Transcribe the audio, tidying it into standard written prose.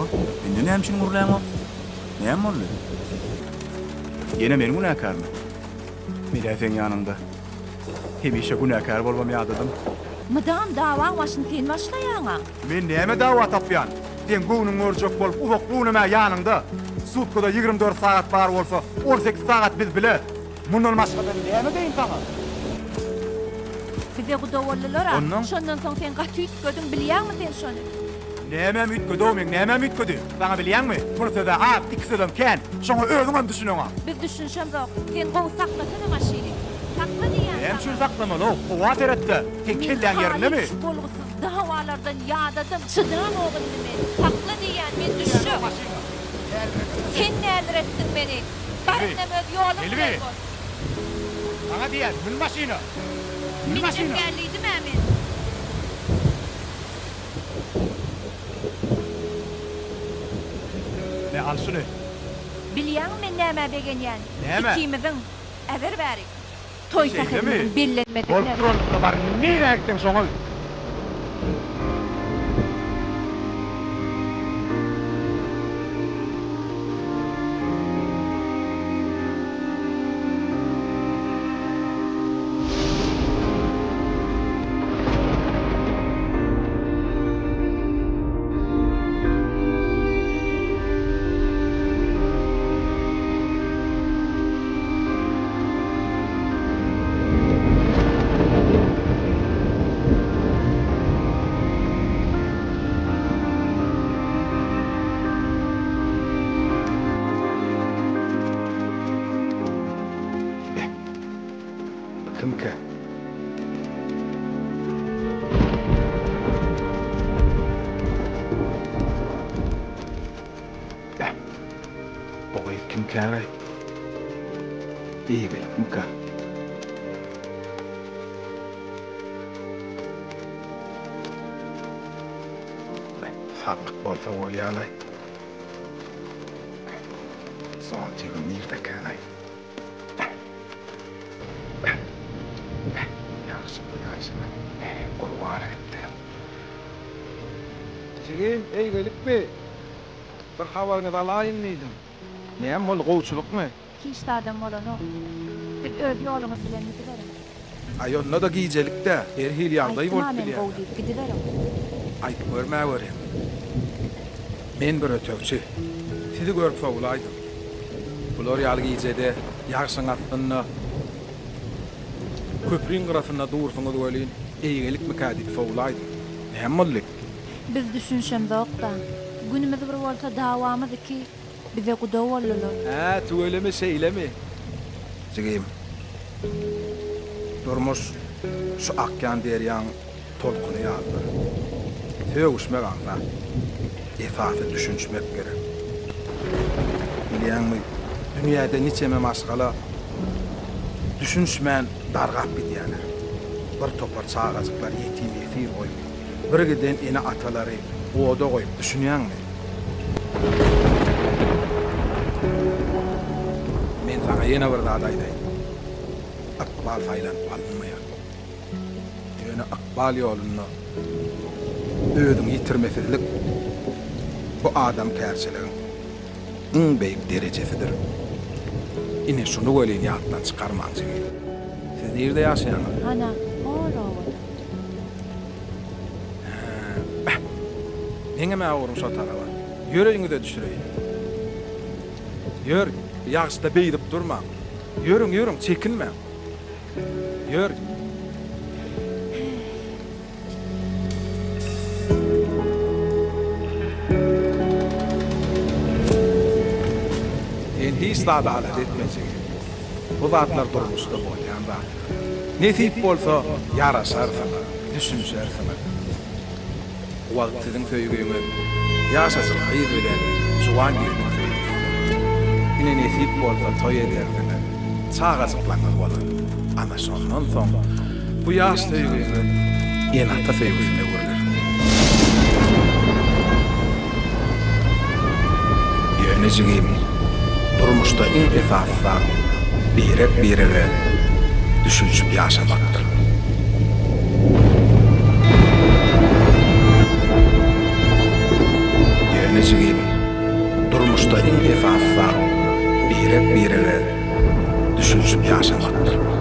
o. Indi näme üçin gurulaň o? Näme boldy? Yine meni günäkarmy? Milafen ýanynda. Hemişe günäkar bolmaýardydım. Madam dawaň başyny sen başlaýaňa. Men näme dawa tapýan? Sen göwnüň örjek bolup ubaklunyma ýanynda. Sutkada 24 saat bar bolsa, 18 saat biz bile. Mundan başga näme deýin taňa? Bize gudawallalara. Şondan soň sen gatyt gödüň bilýärmi sen şonu? Näme mütgödömiň, näme mütgödi? Baňa bilýärmi? Bunu da ap ikisidim ken. Şoňa özüňem düşünýäň. Biz düşünşem yok. Sen goň saklasana maşyny. Sakla diýär. Hem şunu saklamalı o. Kuvat eretti. Sen kellen yerine mi? Bolgusuz davalardan yadadım. Çıdığım oğlum men. Sakla diýär men düşüm. Sen näler ettin beni? Barınam öz yolum bilen bol. Bana diýär, mün maşyna. Mün maşyna. Geliydim men. Ne al şunu. Bilýärmi näme begenýän? Näme? İkimiziň eber bärik. Toy sahyny bellenmedik. Boltron bar nere gittin soňa? Kimke? Boy kimke? İyi be, kimke? Fark bolsa bolýarly. Soňra nirde kanay. Kurban ettim. Sigin, gelip mi? Bir havarını da alayım mıydım? Näme bol gowçuluk mu? Hiç adam bolan o. Bir öz yolumy bilen giderim. Ayonna da giýjelikde, her hil ýagdaý bolup bilýär. bilýär. Giderim. Aýdyp görmä görem. Men bir ötökçi. Sizi görüp sowulaýdym. Bular ýaly giýjede ýagşyň atdyny köprüň gyrasynda dursuňyz welin, eýgelik mikadip sowulaýdym. Näme boldy? Biz düşünşem yok da. Günümüz bir bolsa dawamyz iki bize gudawallalar. Ha, tuweleme şeýlemi? Sigim. Durmuş şu akyan derýän tolkuny ýaly. Söwüşmek anda. Efaty düşünmek gerek. Bilýärmi? Dünýäde niçeme maşgala düşünşmän dargap gidýärler. Bir topar çağajyklar ýetim ýetir goýup, bir giden ene atalary oda goýup düşünýärmi? Men sana ýene bir zat aýdaýyn. Akbal faýlan alınmaýar. Ýöne akbal ýoluny özüň ýitirmesizlik bu adam kärçiligiň iň beýik derejesidir. Ine şunu welin ýatdan çykarmaňjy. Siz nerede ýaşaýaňyz? Ana, ola. Meňe mäwurum şo tarawa. Ýöregiňize düşüreýin. Ýör, ýagşyda beýdip durma. Ýörüň, çekinme. Ýör. En hiç adalet etmeyecek. Bu zatlar durmuşda bolýanda. Nesip bolsa ýaraşar sana, düşünşär sana. Wagtyň söýgüňi ýaşasyň aýyr bilen juwan ýerden söýdi. Ine nesip bolsa toý ederdiňe. Çağasyklaňyz bolar. Ama şondan soň bu ýaş söýgüňi ýene ata söýgüsine görülir. Ýönejigim durmuşda iň esasy birek-birege düşünşüp ýaşamakdyr. Ýönejigim turmuşda intefaflar birek birege düşünşüp ýaşamakdyr.